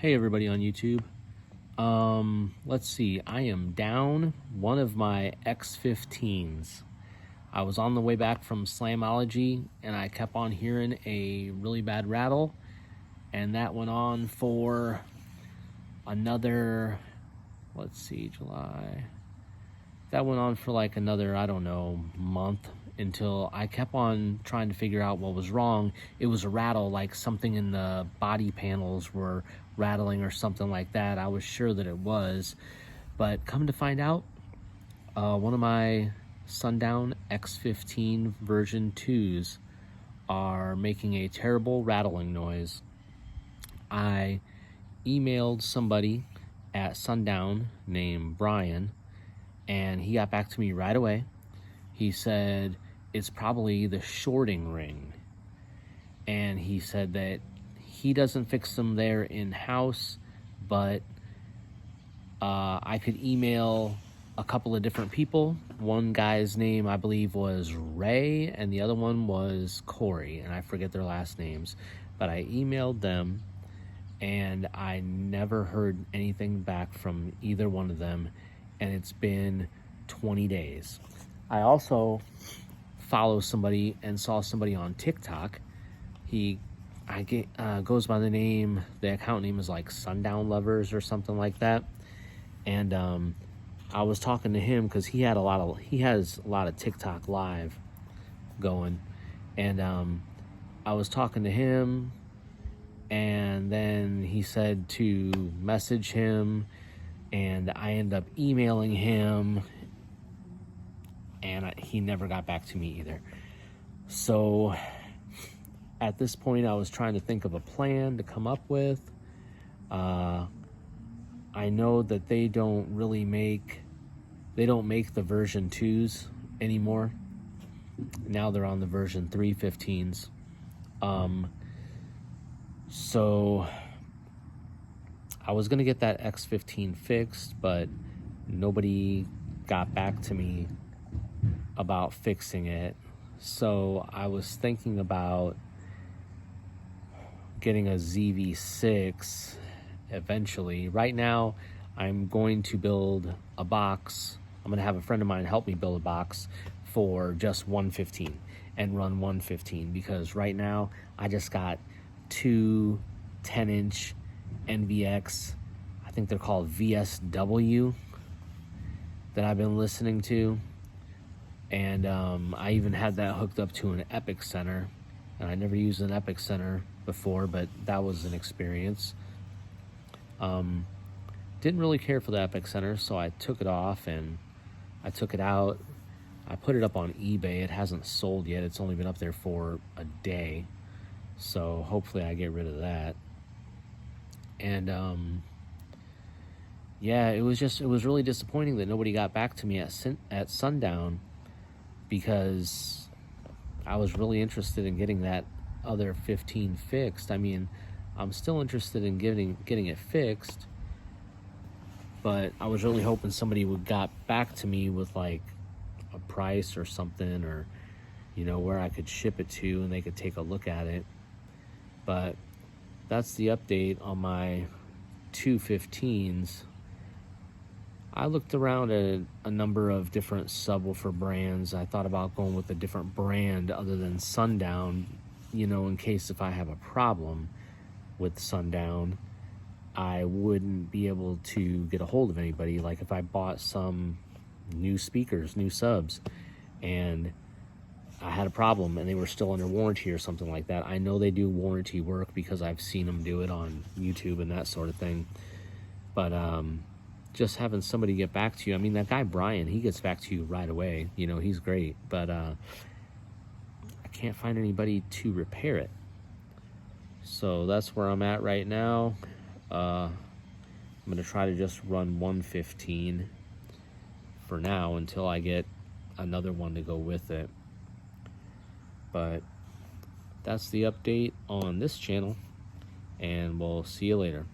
Hey everybody on YouTube. Let's see. I am down one of my X15s. I was on the way back from Slamology and I kept on hearing a really bad rattle, and that went on for another, let's see, July. That went on for like another, I don't know, month, until I kept on trying to figure out what was wrong. It was a rattle, like something in the body panels were rattling or something like that. I was sure that it was, but come to find out, one of my Sundown X15 version 2s are making a terrible rattling noise. I emailed somebody at Sundown named Brian, and he got back to me right away. He said it's probably the shorting ring, and he said that he doesn't fix them there in-house, but I could email a couple of different people. One guy's name, I believe, was Ray, and the other one was Corey, and I forget their last names, but I emailed them, and I never heard anything back from either one of them, and it's been 20 days. I also follow somebody and saw somebody on TikTok. Goes by the name, the account name is like Sundown Lovers or something like that. And I was talking to him because he has a lot of TikTok live going. And I was talking to him, and then he said to message him, and I ended up emailing him, and he never got back to me either. So at this point, I was trying to think of a plan to come up with. I know that they don't make the version 2s anymore. Now they're on the version 315s. So I was gonna get that X15 fixed, but nobody got back to me about fixing it. So I was thinking about getting a ZV6 eventually. Right now, I'm going to build a box. I'm going to have a friend of mine help me build a box for just 115 and run 115, because right now I just got two 10-inch NVX, I think they're called VSW, that I've been listening to. And I even had that hooked up to an Epic Center, and I never used an Epic Center before, but that was an experience. Didn't really care for the Epic Center, so I took it off and I took it out. I put it up on eBay. It hasn't sold yet. It's only been up there for a day, so hopefully I get rid of that. And yeah, it was really disappointing that nobody got back to me at Sundown, because I was really interested in getting that other 15 fixed. I mean, I'm still interested in getting it fixed, but I was really hoping somebody would got back to me with like a price or something, or where I could ship it to and they could take a look at it. But that's the update on my 215s. I looked around at a number of different subwoofer brands. I thought about going with a different brand other than Sundown, in case if I have a problem with Sundown, I wouldn't be able to get a hold of anybody. Like if I bought some new speakers, new subs, and I had a problem and they were still under warranty or something like that. I know they do warranty work because I've seen them do it on YouTube and that sort of thing. But just having somebody get back to you. I mean, that guy Brian, he gets back to you right away. He's great. But I can't find anybody to repair it. So that's where I'm at right now. I'm going to try to just run 115 for now until I get another one to go with it. But that's the update on this channel, and we'll see you later.